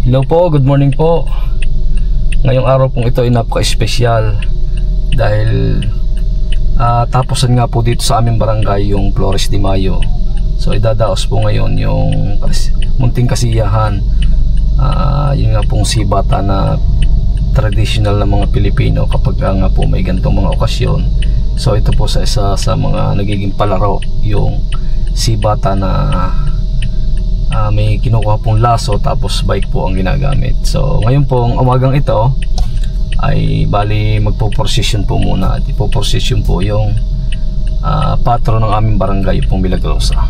Hello po, good morning po. Ngayong araw pong ito ay napaka-espesyal dahil tapusan nga po dito sa aming barangay yung Flores de Mayo. So idadaos po ngayon yung munting kasiyahan. Yun nga pong sibata na traditional na mga Pilipino kapag nga po may ganitong mga okasyon. So ito po sa isa sa mga nagiging palaro yung sibata na may kinukuha pong laso tapos bike po ang ginagamit. So ngayon pong umagang ito ay bali magpo-procession po muna at ipo-procession po yung patron ng aming barangay pong Milagrosa.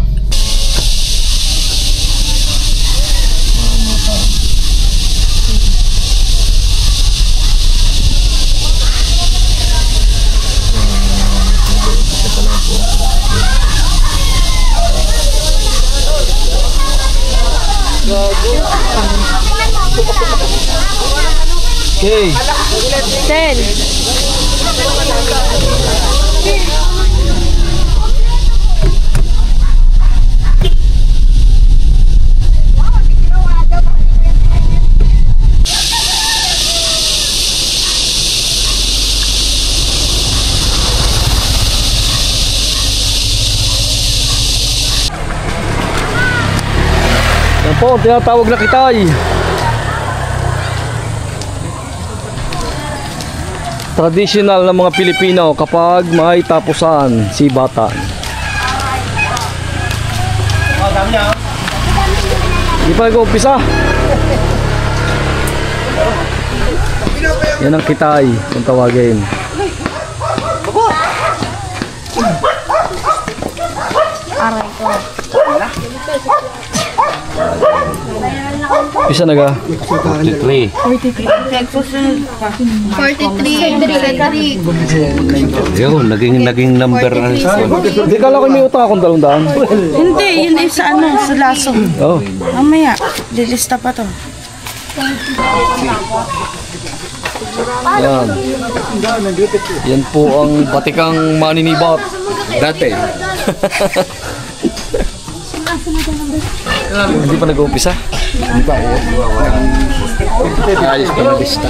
Okay. 10. Yan po, tinatawag na kitay. Traditional ng mga Pilipino kapag may tapusan sibatan. Hindi pa nag-umpisa. Yan ang kitay kung tawagin. Aray ko. Pisa na ka? 43. 43. Yun, naging number. Hindi ka lang may utak akong 200. Hindi, yun ay sa ano, sa laso. Oh. Mamaya, lilista pa to. Yan. Yan po ang batikang maninibat. Dati. Hindi pa nag-uumpisa? Hindi pa. Ayos pa na lista.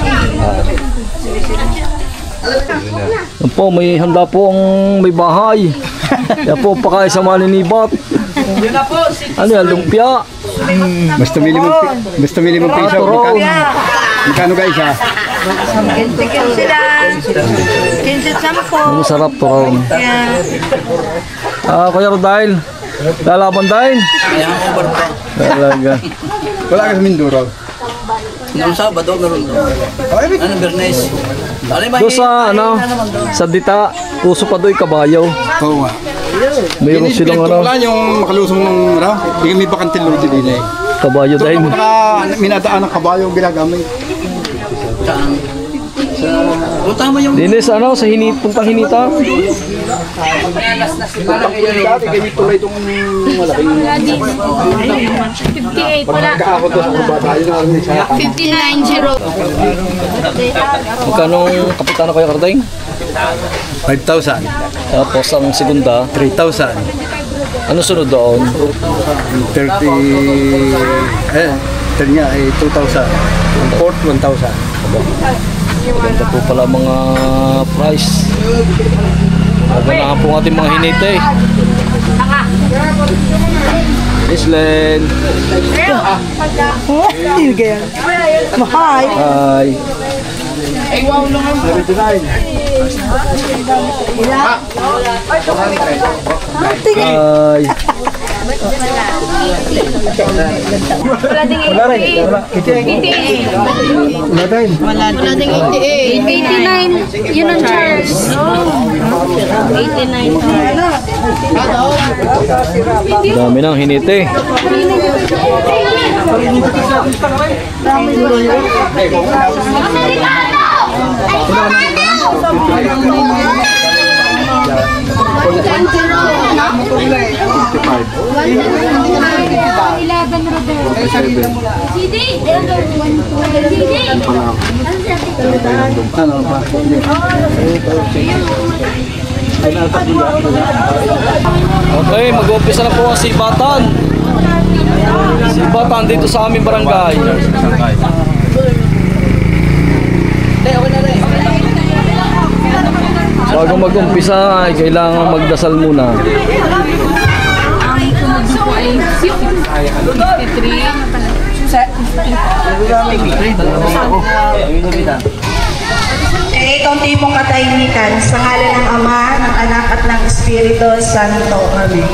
Yan po, may handa po ang may bahay. Yan po, pakain sa maninibat. Ano yan, lumpia? Basta minimum piso. Magkano guys ha? 15 lang. 15-10. Ang sarap to ron. Kuya Rodail, lalaban dahil? Talaga. Wala ka sa Mindoro. Noong Sabado, meron doon. Ano, Bernes? Doon sa, sa dita, puso pa do'y kabayo. Oo nga. Mayroon silang Wala yung makalusong ng hindi may bakantil load din eh. kabayo dahil. Minadaan ng kabayo ginagamit. Saan? O tama yung... Dinis, sa puntang Hinita? Dati ganito tuloy itong malaking... 58 wala. Pagkakaako doon sa kabata, yun ang sa... 59-0. Magkano kapitano kayo, Kardeng? 5,000. Tapos ang segunda, 3,000. ano sunod doon? 30 nga ay 2,000. Fourth 1,000. Maganda po pala mga price. Maganda po ating mga hinite. Islen. Mahal. Hi. Hi. Wala ding 88. Wala ding 88. 89. Yun ang Charles. 89. Dami ng hinite. Okay, mag-uumpisa na po ang sibatan. Simbatan dito sa aming barangay. Bago mag-umpisa ay kailangan magdasal muna. Ang tunog po ay 53. Itong tipong katahimikan sa ngalan ng Ama, ng Anak at ng Espiritu Santo. Amen.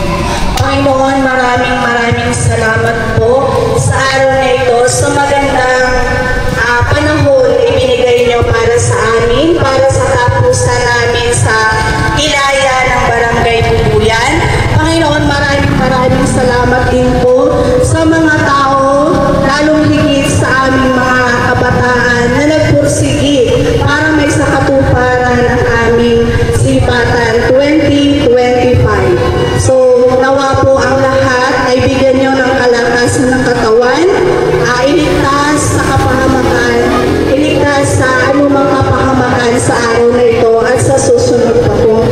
Panginoon, maraming salamat po sa araw na ito, sa magandang panahon ibinigay niyo para sa amin, para sa tapusan namin sa Hilaya ng Barangay Bubuyan. Panginoon, maraming salamat din po sa mga tao, lalong higit sa aming mga kabataan na nagpursige para may sa katuparan ang aming Sipatan 2025. So, nawa po ang lahat ay bigyan nyo ng kalakasan ng katawan, iligtas sa kapahamakan, iligtas sa anumang kapahamakan sa araw na ito at sa susunod pa po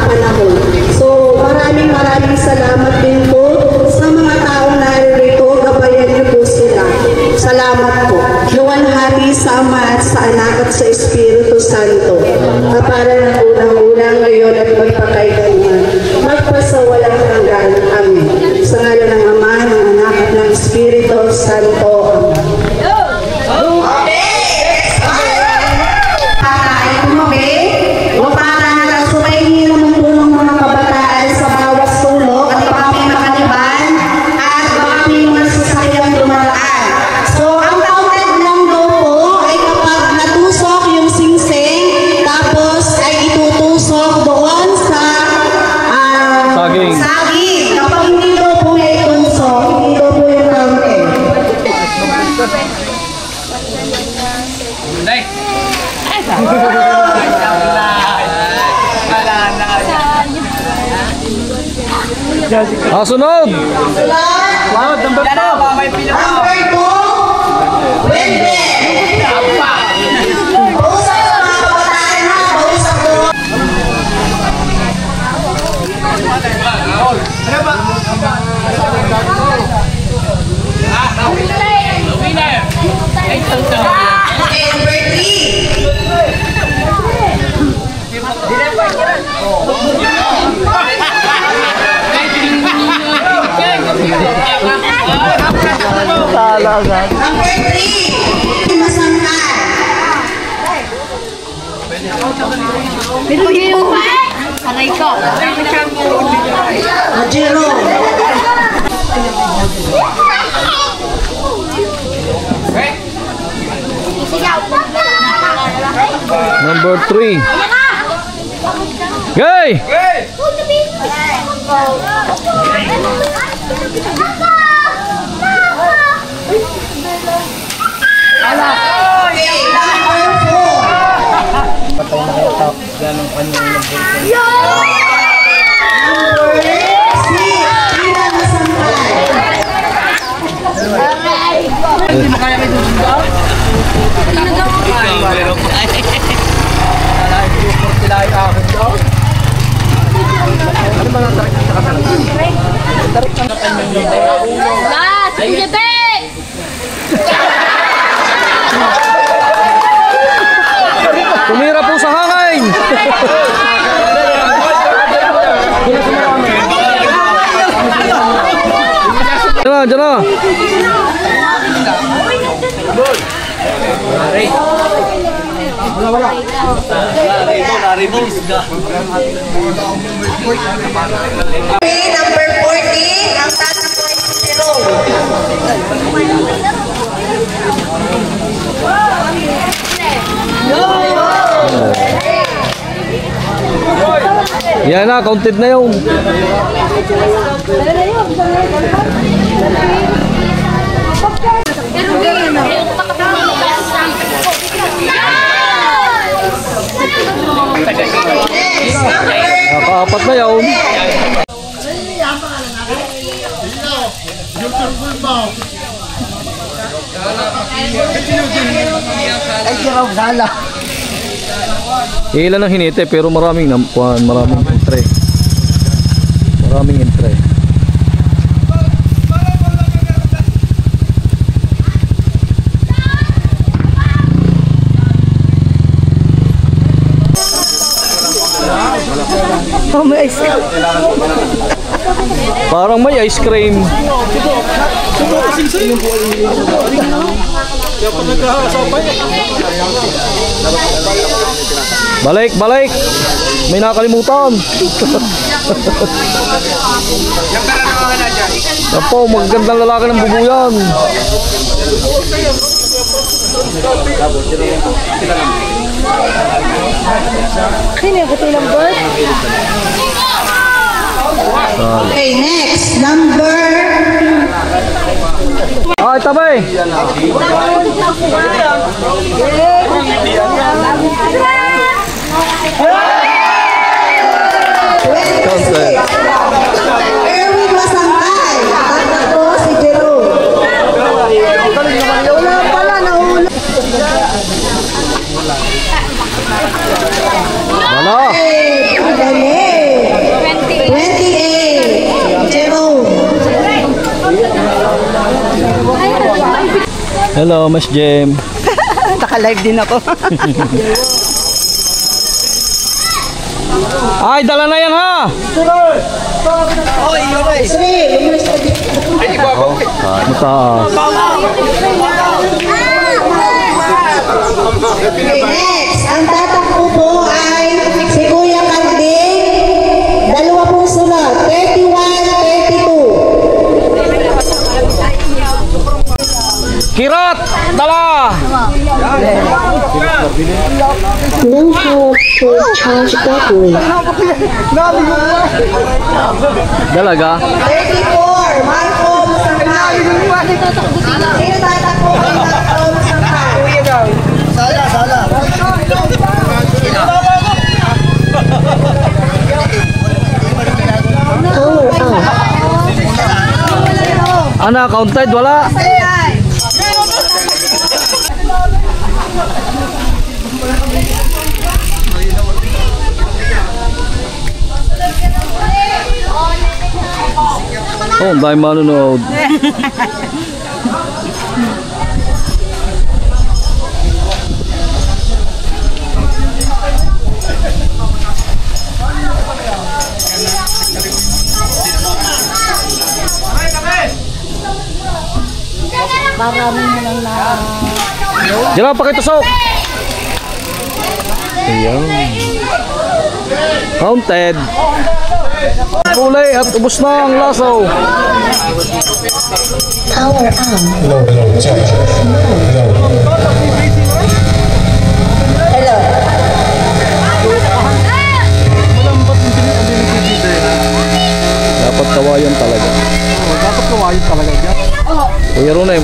panahon. So, maraming salamat din po sa mga taong naririto, gabayan niyo po sila. Salamat po. Luwalhati sa Ama at sa Anak at sa Espiritu Santo, na para ng unang-unang ngayon at magpakailanman, magpasawalang hanggan. Amen. Sa ngalan ng Ama, ng Anak at ng Espiritu Santo. Sunod! Number 2, Wende! Pausap sa mga kabataan na, pausap doon. Number 3, Masangkal. Aray ko. Majiro. Number 3. Gay! Tumira po sa hangin. Diyan na. Number 40, ang tatang ko ay Siro. Yan na, counted na yun. Nakaapat na yun. Ilan ang hinite pero maraming entry. Maraming entry. Oh, may ice cream. Parang may ice cream. Balik, balik. May nakalimutan. Yan po, magandang lalaki ng bubuyan. Sino yung kutilang bird? Okay, next, number... Ay, tabi. Erwin Masangkay. Tatakbo si Jerome. Wala pala, nahulog. Wala. Dali. 28. Jerome. Hello, Mas Jem. Naka-live din ako. Ay, dala na yan ha. Mataas. Okay, next. Ang tatakbo po ay si Kuya Carding. Dalawa pong sunod. 31, 32. Kirat, dala. No help for charge battery. Dalaga. 34. Marco Masangkay. Sino tatakbo kay Marco Masangkay? Sala. Power off. Ana, counted, wala. Oh, ang dahil manonood. Diyan, pakitusok. Ayan. Counted. Kulay at ubos na ang laso. Power on. Hello. Dapat kawayan talaga. Dapat kawain talaga dyan. Kuya Ronem.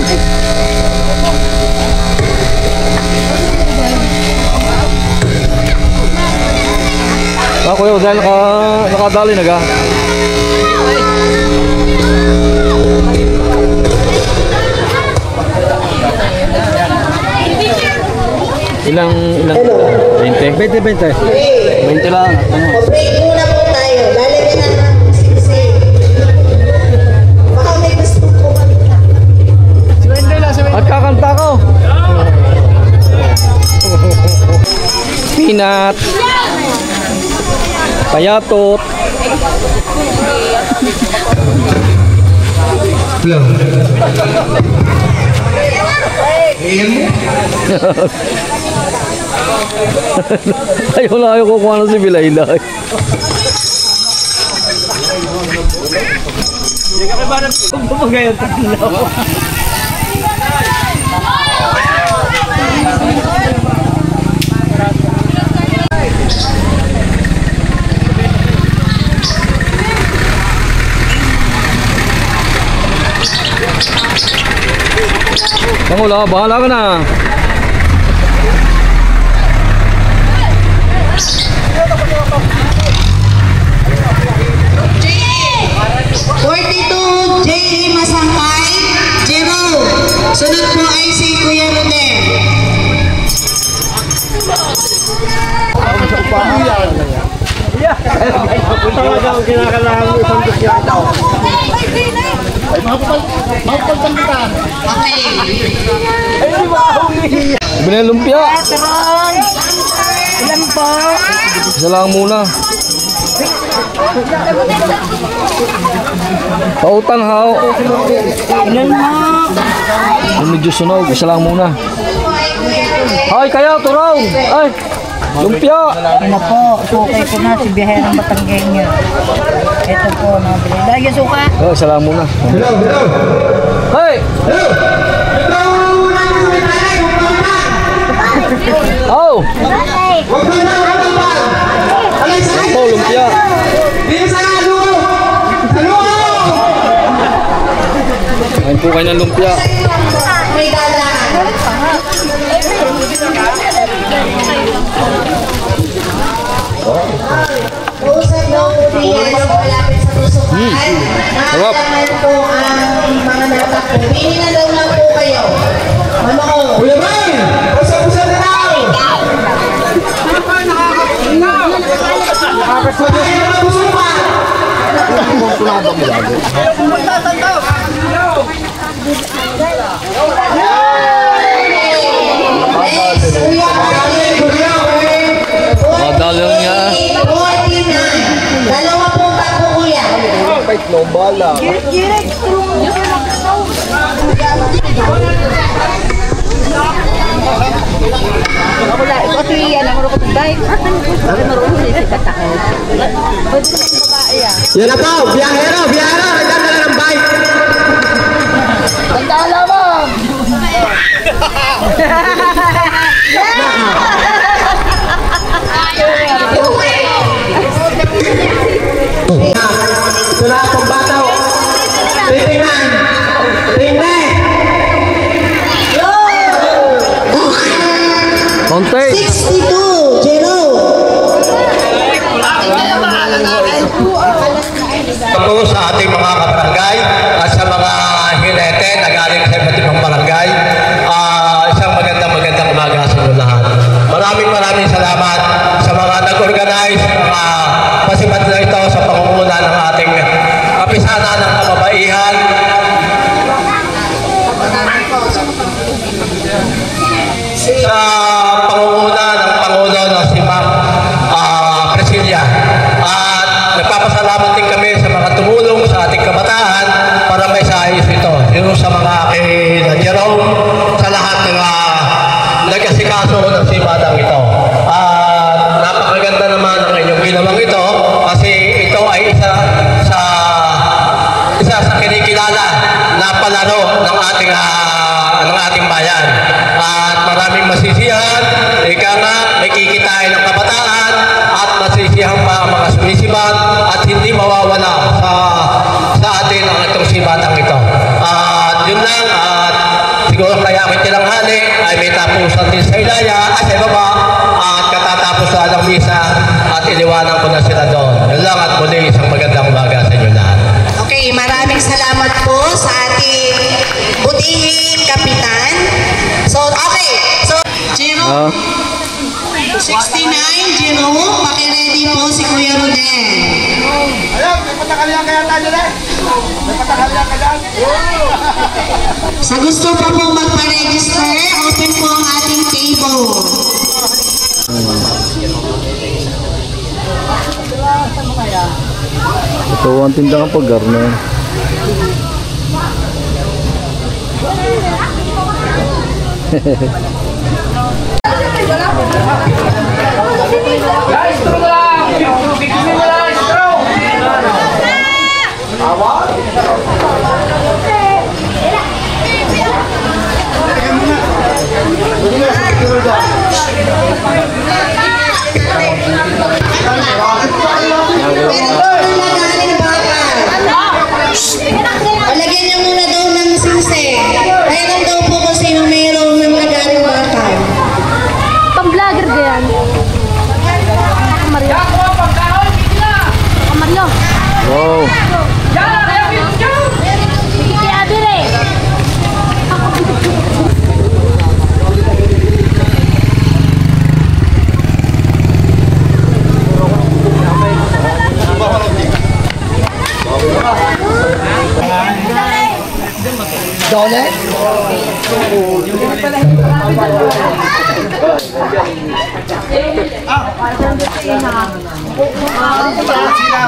Kuya, dahil nakadali na ka. Ilang 20? 20 lang. Break muna po tayo. Lalagyan na ng siksi. Baka may gusto po kami. At kakanta ko. Peanut. Payatot. Ayaw kukuha na si Bilaylay. Pangula, bahala ka na. J.E. Masangkay, Jerome. Sunod po ay si Kuya Rodel. Talagang kinakailangan mo isang dukya ito. Okay. Binalumpia. Ilan po? Isa lang muna. Pautang hao. Yung medyo sunog, isa lang muna. Ay, kayo, turaw! Ay, lumpia! Ano po, sukay ko na si Biherang Batanggenyo. Ito po, nabili. Lagi suka. Oh, isa lang muna. Hey! Oh! Oh, lumpia! Kain po kayo ng lumpia. Usap daw po niya sa malapit sa tusukan. Sarap. Nakakaman po ang mga natakbo. Pili na daw lang po kayo. Ano ko? Kuya Bay! Usap-usap na daw! Madalo niya. 49. Dalawa pong takbo kuya. Wala, ito ito yan. Ang marunong bike. Ang marunong siya sa takay. Pwede sa babae yan. Yan na po! Biyahero! Biyahero! Nagdadala ng bike! Tandala mo! Ito na akong bataw! Titingnan! Tingnan! Konti. 62. Jero. Po sa ating mga kabarangay at sa mga hinete na galing sa iba't ibang barangay, isang magandang umaga sa inyo lahat. Maraming salamat sa mga nag-organize, mga pasipat na ito sa pangunguna ng ating kapisana ng kababaihan. Sa pangunguna ng Pangulo na si Ma'am Priscilla. At nagpapasalamat din kami sa mga tumulong sa ating kabataan para may saayos ito. Yung sa mga kay Jerome, sa lahat ng nag-asikaso ng sibatang ito. At napakaganda naman ang inyong ginawang ito kasi ito ay isa sa kinikilala na palaro ng ating bayan. At maraming masisiyahan, ika nga, nakikitain ng kabataan at masisiyahan pa ang mga sumisibat at hindi mawawala sa atin ang itong sibatang ito. At yun lang, at siguro kaya ako'y tilanghali ay may tapusan din sa Ilaya at sa baba at katatapos na ng misa at iliwanan ko na sila doon. Yun lang at muli isang magandang umaga sa inyo lahat. Okay, maraming salamat po sa ating butihing kapitan. So, okay. So, Jero. 69, Jero. Paki-ready po si Kuya Rodel. Ayun! May patakalihan kaya tayo na! May patakalihan ka dyan! Sa gusto pa pong magpa-register, open po ang ating table. Ito ang tindahan pag garne. Alagyan niyo muna daw ng singse. Mayroon daw po kung sino mayroong nagagaling bakal. Pang-vlogger ba yan? Mario. Mario. Wow. Kiki Abire.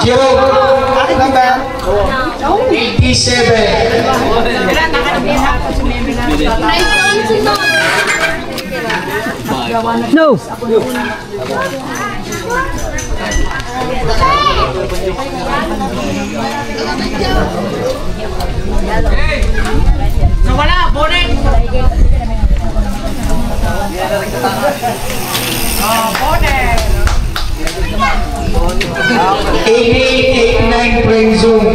Jiro. Number 87. No! Wala, bonek! Bonek! 8889 friend zone.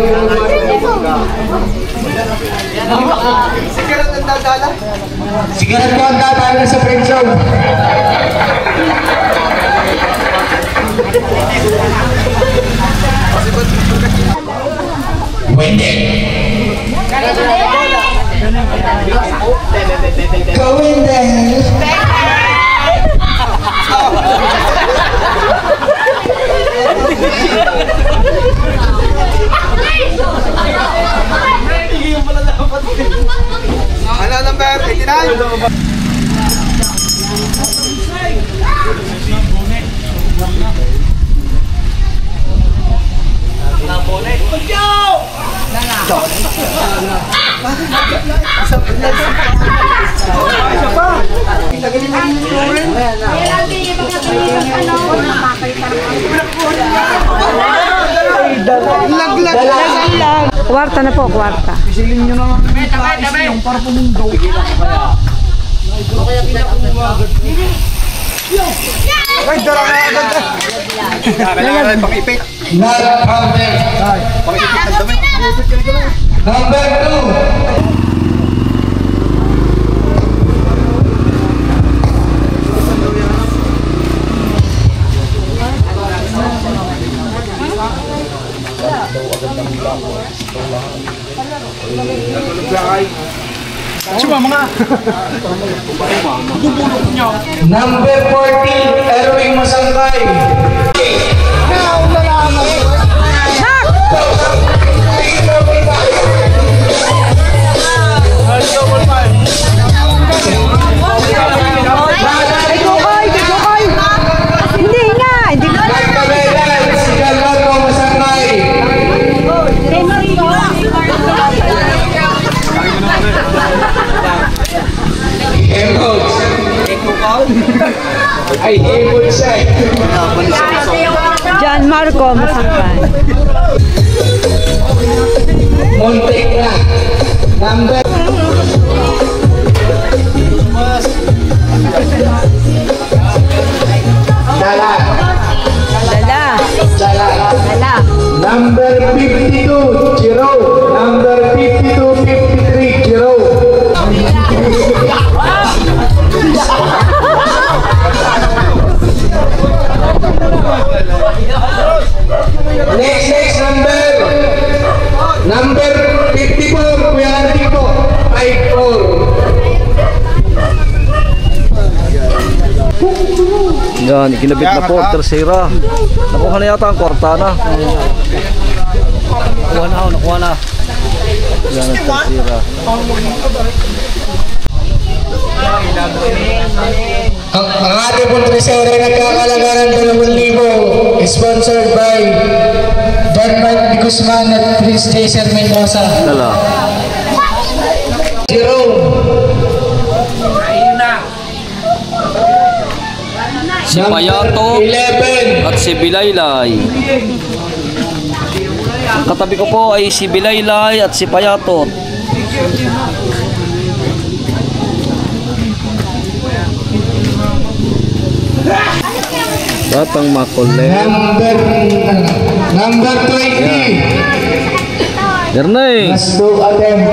Sigarat ang dadala? Sigarat ko ang dadala sa friend zone. Pwede. Gawin dahil. Ano number 89? Kwarta na po, kwarta. Pisilin nyo naman yung para pumundo. Ay, dara ka agad. Kailangan pang-ipit. Not counted. Pang-ipit ang dami. Number 2. Number 40, Erwin Masangkay. Hindi nga, hindi nga. Nagkabelan, si Galvardo Masangkay. Emotes. Ay, emotes siya eh. John Marco Masangkay. Montek na. Number. Dala. Dala. Dala. Dala. Number 52, Jiro. Number 52, 53, Jiro. Next number. Number 54, Kuya Antico. 54. Yan, ikinabit na po, tersera. Nakuha na yata ang kwarta na. Nakuha na. Yan ang tersera. Ang ating pong tresero ay nagkakalaga ng 2,000, sponsored by Don Mike Guzman at Prince Jason Mendoza. Dala. Jerome. Si Payato 11. at si Bilaylay. Ang katabi ko po ay si Bilaylay at si Payato. Batang Makole. Number 20. Dernay. Let's go attempt.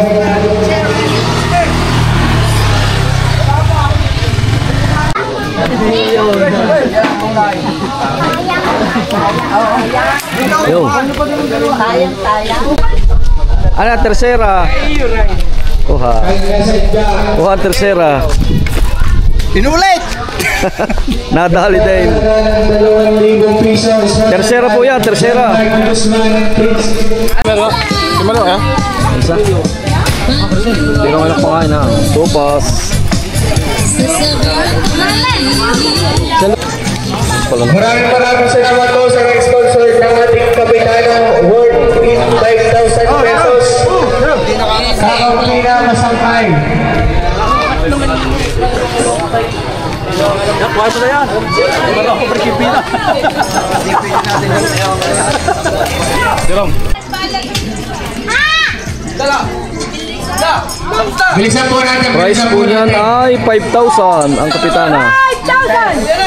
Yo. Ano, tersera? Kuha. Kuha ang tersera. Inulit! Nadali din. 2,000 pesos. Tersera po yan, tersera. Simalo ya? Isa. Hindi naman ang pangain ha. Tupas. pala. Maraming salamat po sa nag-sponsor ng ating kapitano worth 5,000 pesos. Kakaunti na masangkay. Puwaso na yan. Wala ako berkipina. Dirong. Bilisan po natin. Price po niyan ay 5,000 ang kapitana. 5,000!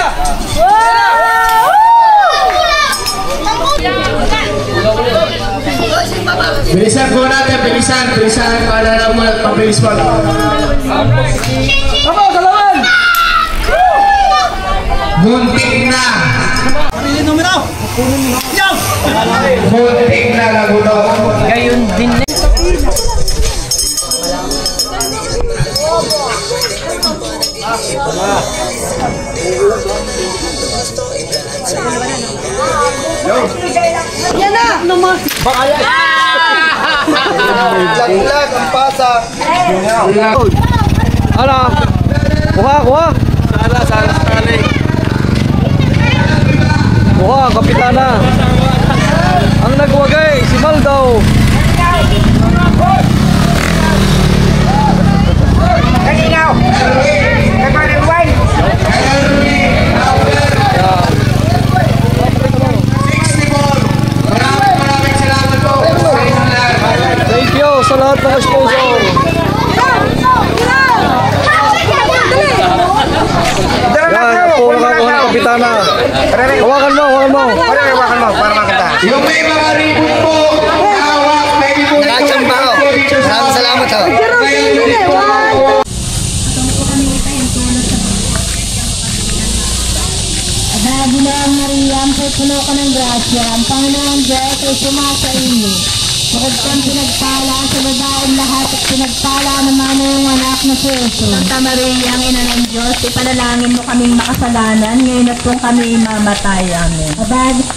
Bilisan po natin, bilisan. Paalala mo at pabilis mo. Ako, dalawan! Muntik na! Muntik na lagulo. Gayon din. Yan na! Lag ang pasa. Ano? Kuha. Kuha, kapitana. Ang nagwagay, si Maldaw. Maraming salamat po sa inyong lahat. Thank you sa lahat ng sponsor. Yan, po nakakuha ng kapitana. Hawakan mo. Para makita. Yung may mga ribon po, hawak, may ribon po. Nakachamba ho. Maraming salamat ho. Ginawang Mariam, puno ka ng grasya. Ang Panginoon Diyos ay sumasa inyo. Bukod kang pinagpala sa babaeng lahat at pinagpala naman yung anak na si Jesus. Santa Maria, ang ina ng Diyos, ipanalangin mo kaming makasalanan, ngayon at kung kami mamatay. Amen. Abagi,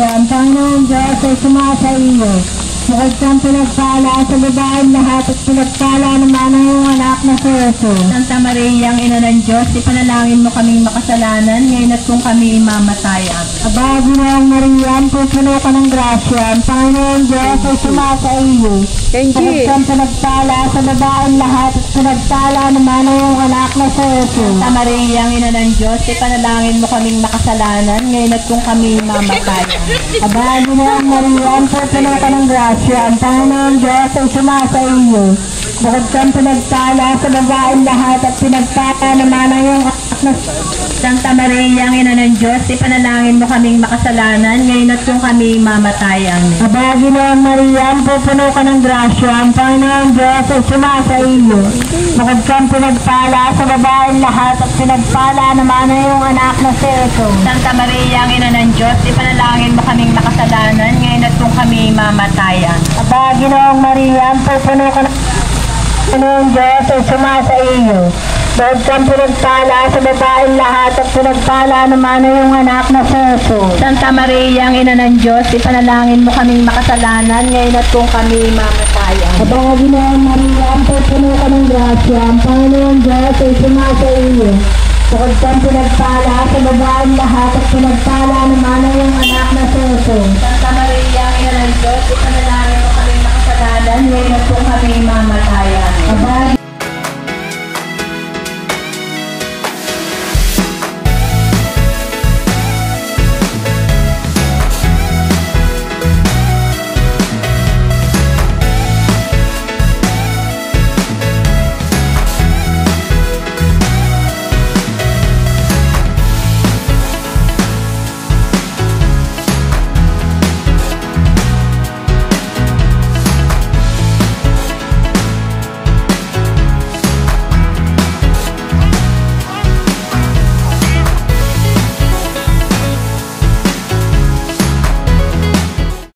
ang Panginoon Diyos ay sumasa inyo. Bukod kang pinagpala sa babaeng lahat at pinagpala naman yung anak na si Jesus. Santa Maria, ang ina ng Diyos, ipanalangin mo kaming makasalanan, ngayon at kung kami mamatay. Aba, Ginawang Maria, puno ka ng grasya, ang Panginoon Diyos ay sumasa iyo. Bukod kang pinagpala sa babaeng lahat at pinagpala naman yung anak na si Jesus. Santa Maria, ang ina ng Diyos, ipanalangin mo kaming makasalanan, ngayon at kung kami mamatay. Aba, Ginawang Maria, puno ka ng grasya, ang Panginoon Diyos ay sumasa iyo. Bukod kang pinagpala sa babaeng lahat at pinagpala naman yung anak na Santa Maria, ang ina ng Diyos, ipanalangin mo kaming makasalanan, ngayon at kung kami mamatay. Amen. Aba, Ginawang Maria, puno ka ng grasya, ang Panginoon Diyos ay sumasa iyo. Bukod kang pinagpala sa babaeng lahat at pinagpala naman yung anak na si Jesus. Santa Maria, ang ina ng Diyos, ipanalangin mo kaming makasalanan, ngayon at kung kami mamatay. Aba, Ginawang Maria, puno ka ng Panginoon Diyos ay sumasa iyo. Bukod kang pinagpala sa babaeng lahat at pinagpala naman yung anak na si Jesus. Santa Maria, ang ina ng Diyos, ipanalangin mo kaming makasalanan, ngayon at kung kami mamatay. Aba, Ginawang Maria, puno ka ng grasya, ang Panginoon Diyos ay sumasa iyo. Bukod kang pinagpala sa babaeng lahat at pinagpala naman yung anak na si Jesus. Santa Maria, ang ina ng Diyos, ipanalangin mo kaming makasalanan, ngayon at kung kami mamatay. Aba,